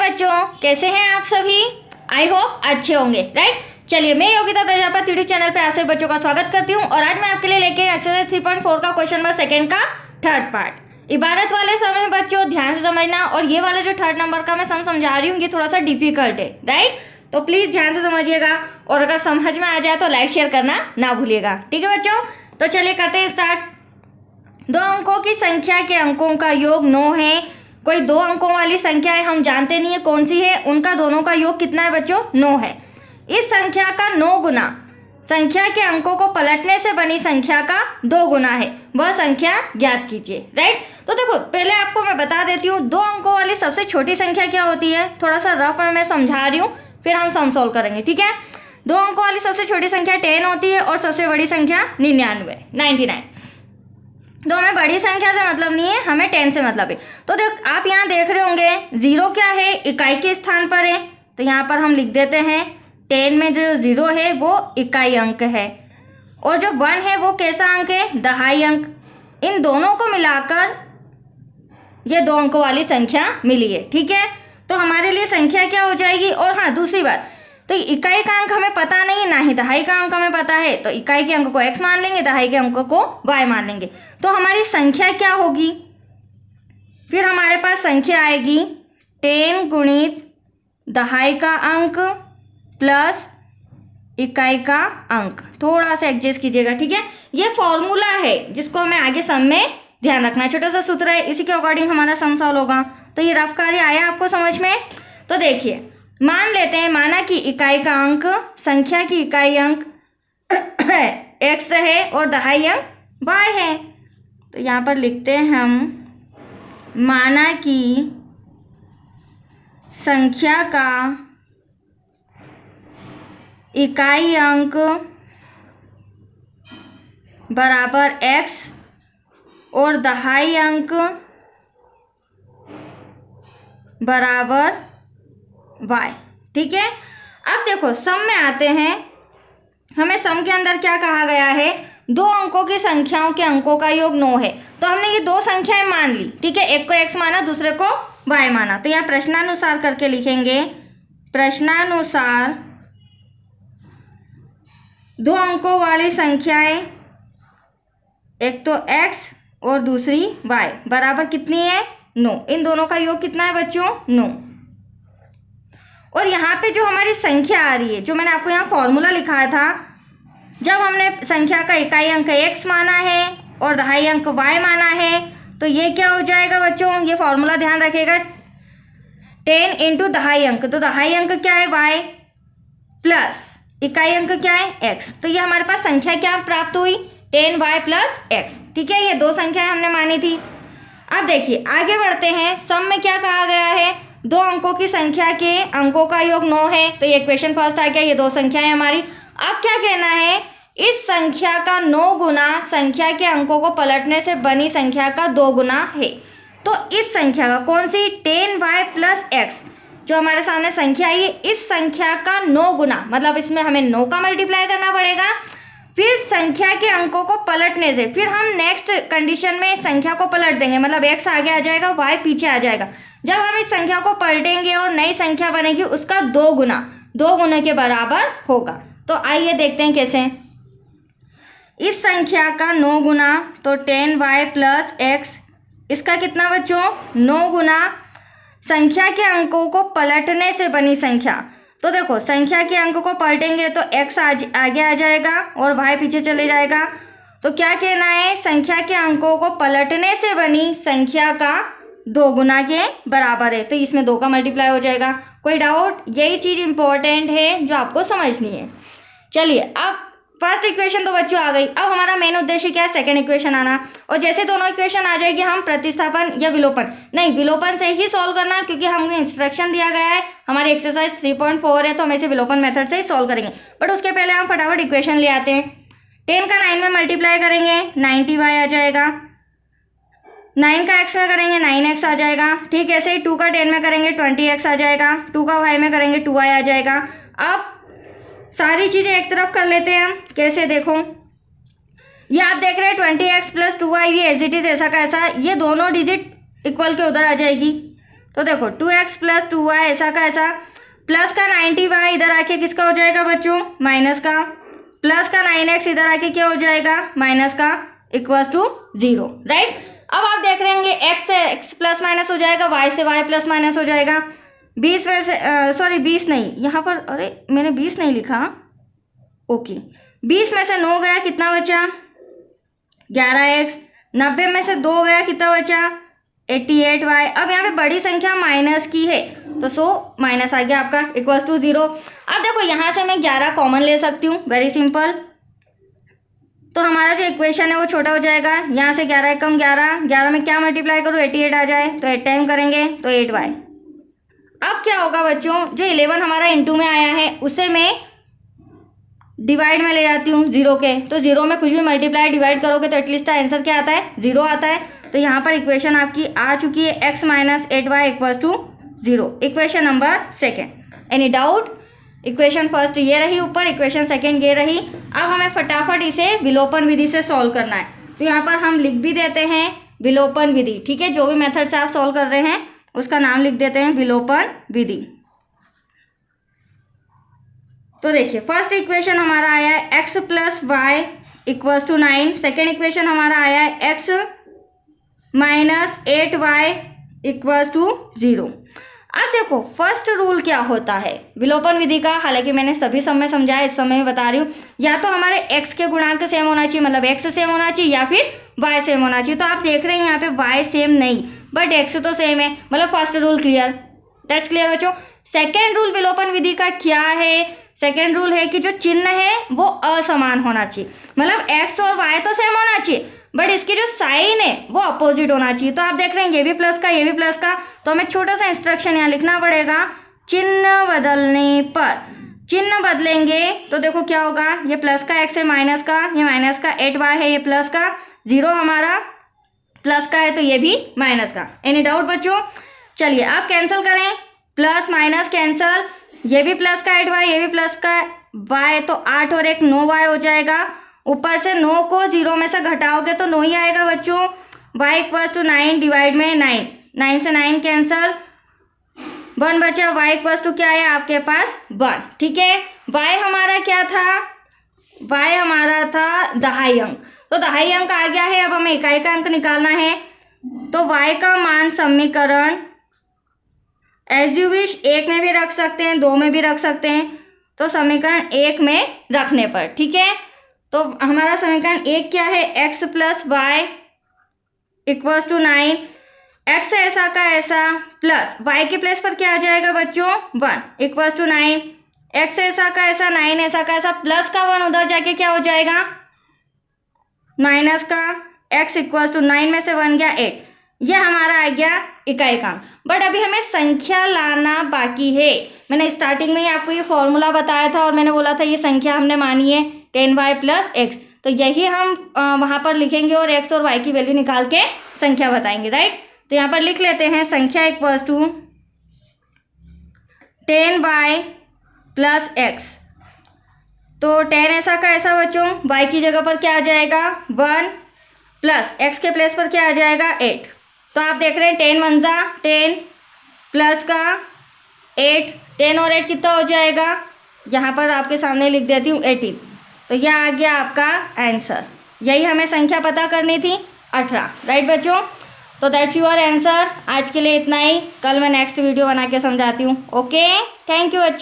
बच्चों, कैसे हैं आप सभी? आई होप अच्छे होंगे, राइट। चलिए, मैं योगिता प्रजापति यूट्यूब चैनल पे आप सभी बच्चों का स्वागत करती हूँ और आज मैं आपके लिए लेके एक्सरसाइज 3.4 का क्वेश्चन नंबर सेकंड का थर्ड पार्ट। इबारत वाले सम है बच्चों, ध्यान से समझना। और ये वाला जो थर्ड नंबर का मैं सम समझा रही हूँ ये थोड़ा सा डिफिकल्ट है, राइट। तो प्लीज ध्यान से समझिएगा और अगर समझ में आ जाए तो लाइक शेयर करना ना भूलिएगा, ठीक है बच्चों। तो चलिए करते हैं स्टार्ट। दो अंकों की संख्या के अंकों का योग 9 है। कोई दो अंकों वाली संख्या है, हम जानते नहीं है कौन सी है, उनका दोनों का योग कितना है बच्चों? 9 है। इस संख्या का 9 गुना संख्या के अंकों को पलटने से बनी संख्या का 2 गुना है, वह संख्या ज्ञात कीजिए, राइट। तो देखो, पहले आपको मैं बता देती हूँ दो अंकों वाली सबसे छोटी संख्या क्या होती है। थोड़ा सा रफ में मैं समझा रही हूँ, फिर हम सम सॉल्व करेंगे, ठीक है। दो अंकों वाली सबसे छोटी संख्या 10 होती है और सबसे बड़ी संख्या 99। दो में बड़ी संख्या से मतलब नहीं है, हमें 10 से मतलब है। तो देख, आप यहाँ देख रहे होंगे 0 क्या है, इकाई के स्थान पर है। तो यहाँ पर हम लिख देते हैं 10 में जो 0 है वो इकाई अंक है और जो 1 है वो कैसा अंक है? दहाई अंक। इन दोनों को मिलाकर ये दो अंकों वाली संख्या मिली है, ठीक है। तो हमारे लिए संख्या क्या हो जाएगी? और हाँ, दूसरी बात, तो इकाई का अंक हमें पता नहीं, ना ही दहाई का अंक हमें पता है। तो इकाई के अंक को x मान लेंगे, दहाई के अंक को y मान लेंगे। तो हमारी संख्या क्या होगी? फिर हमारे पास संख्या आएगी 10 गुणित दहाई का अंक प्लस इकाई का अंक। थोड़ा सा एडजस्ट कीजिएगा, ठीक है। ये फॉर्मूला है जिसको हमें आगे सम में ध्यान रखना है। छोटा सा सूत्र है, इसी के अकॉर्डिंग हमारा सम सॉल्व होगा। तो ये रफ कार्य आया आपको समझ में? तो देखिए, मान लेते हैं, माना कि इकाई का अंक, संख्या की इकाई अंक x है और दहाई अंक y है। तो यहाँ पर लिखते हैं हम, माना कि संख्या का इकाई अंक बराबर x और दहाई अंक बराबर y, ठीक है। अब देखो, सम में आते हैं। हमें सम के अंदर क्या कहा गया है? दो अंकों की संख्याओं के अंकों का योग 9 है। तो हमने ये दो संख्याएं मान ली, ठीक है। एक को x माना, दूसरे को y माना। तो यहाँ प्रश्नानुसार करके लिखेंगे, प्रश्नानुसार दो अंकों वाली संख्याएं, एक तो x और दूसरी y, बराबर कितनी है? 9। इन दोनों का योग कितना है बच्चों? 9। और यहाँ पे जो हमारी संख्या आ रही है, जो मैंने आपको यहाँ फॉर्मूला लिखाया था, जब हमने संख्या का इकाई अंक x माना है और दहाई अंक y माना है, तो ये क्या हो जाएगा बच्चों? ये फॉर्मूला ध्यान रखिएगा, 10 इंटू दहाई अंक। तो दहाई अंक क्या है? y प्लस इकाई अंक क्या है? x। तो ये हमारे पास संख्या क्या प्राप्त हुई? 10y प्लस x, ठीक है। ये दो संख्याएं हमने मानी थी। अब देखिए, आगे बढ़ते हैं। सम में क्या कहा गया है? दो अंकों की संख्या के अंकों का योग 9 है। तो ये इक्वेशन फर्स्ट आ गया, ये दो संख्याएं हमारी। अब क्या कहना है? इस संख्या का 9 गुना संख्या के अंकों को पलटने से बनी संख्या का 2 गुना है। तो इस संख्या का, कौन सी? 10y प्लस x, जो हमारे सामने संख्या आई है, इस संख्या का 9 गुना, मतलब इसमें हमें 9 का मल्टीप्लाई करना पड़ेगा। फिर संख्या के अंकों को पलटने से, फिर हम नेक्स्ट कंडीशन में संख्या को पलट देंगे, मतलब x आगे आ जाएगा, y पीछे आ जाएगा। जब हम इस संख्या को पलटेंगे और नई संख्या बनेगी, उसका 2 गुना के बराबर होगा। तो आइए देखते हैं कैसे। इस संख्या का 9 गुना, तो 10y प्लस x, इसका कितना बच्चों? 9 गुना संख्या के अंकों को पलटने से बनी संख्या। तो देखो, संख्या के अंक को पलटेंगे तो x आगे आ जाएगा और y पीछे चले जाएगा। तो क्या कहना है? संख्या के अंकों को पलटने से बनी संख्या का 2 गुना के बराबर है। तो इसमें 2 का मल्टीप्लाई हो जाएगा। कोई डाउट? यही चीज इंपॉर्टेंट है जो आपको समझनी है। चलिए, अब फर्स्ट इक्वेशन तो बच्चों आ गई। अब हमारा मेन उद्देश्य क्या है? सेकंड इक्वेशन आना। और जैसे दोनों इक्वेशन आ जाएगी, हम प्रतिस्थापन या विलोपन, नहीं विलोपन से ही सॉल्व करना, क्योंकि हमें इंस्ट्रक्शन दिया गया है, हमारी एक्सरसाइज 3.4 है, तो हम इसे विलोपन मेथड से ही सॉल्व करेंगे। बट उसके पहले हम फटाफट इक्वेशन ले आते हैं। 10 का 9 में मल्टीप्लाई करेंगे, 90y आ जाएगा। 9 का x में करेंगे, 9x आ जाएगा। ठीक, ऐसे ही 2 का 10 में करेंगे, 20x आ जाएगा। 2 का y में करेंगे, 2y आ जाएगा। अब सारी चीज़ें एक तरफ कर लेते हैं हम। कैसे? देखो, ये आप देख रहे हैं 20x प्लस 2y, ये एज इट इज ऐसा का ऐसा, ये दोनों डिजिट इक्वल के उधर आ जाएगी। तो देखो 2x प्लस 2y ऐसा का ऐसा, प्लस का 90y इधर आके किसका हो जाएगा बच्चों, माइनस का, प्लस का 9x इधर आके क्या हो जाएगा, माइनस का, इक्वल्स टू 0, राइट। अब आप देख रहे होंगे x से x प्लस माइनस हो जाएगा, y से y प्लस माइनस हो जाएगा। 20 में से सॉरी 20 नहीं, यहाँ पर अरे मैंने 20 नहीं लिखा, ओके 20 में से 9 गया, कितना बचा 11x, 90 में से 2 गया, कितना बचा 88y। अब यहाँ पे बड़ी संख्या माइनस की है तो सो माइनस आ गया आपका, इक्वल्स टू 0। अब देखो यहाँ से मैं 11 कॉमन ले सकती हूँ, वेरी सिंपल, तो हमारा जो इक्वेशन है वो छोटा हो जाएगा। यहाँ से 11 कम 11 में क्या मल्टीप्लाई करूँ, 88 आ जाए, तो 8 टाइम करेंगे तो 8y। अब क्या होगा बच्चों, जो 11 हमारा इंटू में आया है उसे मैं डिवाइड में ले जाती हूँ 0 के, तो 0 में कुछ भी मल्टीप्लाई डिवाइड करोगे तो एटलीस्ट आंसर क्या आता है, 0 आता है। तो यहाँ पर इक्वेशन आपकी आ चुकी है x minus 8y equals to 0, equation number second. Any doubt, equation first ये रही ऊपर, इक्वेशन सेकेंड ये रही। अब हमें फटाफट इसे विलोपन विधि से सॉल्व करना है, तो यहाँ पर हम लिख भी देते हैं विलोपन विधि, ठीक है, जो भी मेथड से आप सॉल्व कर रहे हैं उसका नाम लिख देते हैं विलोपन विधि। तो देखिए फर्स्ट इक्वेशन हमारा आया है x plus y equals to 9, second equation हमारा आया है x minus 8y equals to 0। अब देखो फर्स्ट रूल क्या होता है विलोपन विधि का, हालांकि मैंने सभी समय समझाया, इस समय मैं बता रही हूँ, या तो हमारे x के गुणांक सेम होना चाहिए, मतलब x सेम होना चाहिए, या फिर y सेम होना चाहिए। तो आप देख रहे हैं यहाँ पे y सेम नहीं बट x तो सेम है, मतलब first rule clear, that's clear बच्चों। सेकेंड रूल विलोपन विधि का क्या है, सेकेंड रूल है कि जो चिन्ह है वो असमान होना चाहिए, मतलब x और y तो सेम होना चाहिए बट इसकी जो साइन है वो अपोजिट होना चाहिए। तो आप देख रहे हैं ये भी प्लस का ये भी प्लस का, तो हमें छोटा सा इंस्ट्रक्शन यहाँ लिखना पड़ेगा, चिन्ह बदलने पर, चिन्ह बदलेंगे तो देखो क्या होगा, ये प्लस का x है, माइनस का, ये माइनस का 8y है, ये प्लस का 0 हमारा प्लस का है, तो ये भी माइनस का। एनी डाउट बच्चों, चलिए आप कैंसिल करें, प्लस माइनस कैंसल, ये भी प्लस का 8y ये भी प्लस का y, तो 8 और 1 9y हो जाएगा। ऊपर से 9 को 0 में से घटाओगे तो 9 ही आएगा बच्चों। y इक्वल्स टू 9 डिवाइड में 9, 9 से 9 कैंसल, 1 बचा, y इक्वल्स टू क्या है आपके पास 1, ठीक है। y हमारा क्या था, y हमारा था दहाई अंक, तो दहाई अंक आ गया है। अब हमें इकाई का अंक निकालना है, तो y का मान समीकरण एज यू विश 1 में भी रख सकते हैं, 2 में भी रख सकते हैं, तो समीकरण 1 में रखने पर, ठीक है। तो हमारा समीकरण 1 क्या है, x plus y equals to 9, x ऐसा का ऐसा प्लस y के प्लेस पर क्या आ जाएगा बच्चों 1 इक्वल्स टू 9, x ऐसा का ऐसा 9 ऐसा का ऐसा प्लस का 1 उधर जाके क्या हो जाएगा माइनस का, x इक्वल्स टू 9 में से 1 गया 8, यह हमारा आ गया इकाई का। बट अभी हमें संख्या लाना बाकी है। मैंने स्टार्टिंग में ही आपको ये फॉर्मूला बताया था और मैंने बोला था ये संख्या हमने मानी है 10y प्लस एक्स, तो यही हम वहाँ पर लिखेंगे और x और y की वैल्यू निकाल के संख्या बताएंगे, राइट। तो यहाँ पर लिख लेते हैं संख्या equals to 10y plus x, तो 10 ऐसा का ऐसा बच्चों, y की जगह पर क्या आ जाएगा 1 प्लस x के प्लेस पर क्या आ जाएगा 8। तो आप देख रहे हैं 10 मंजा 10 प्लस का 8, 10 और 8 कितना हो जाएगा, यहाँ पर आपके सामने लिख देती हूँ 18, तो यह आ गया आपका आंसर। यही हमें संख्या पता करनी थी 18, राइट बच्चों। तो दैट्स योर आंसर। आज के लिए इतना ही, कल मैं नेक्स्ट वीडियो बना के समझाती हूँ। ओके, थैंक यू बच्चों।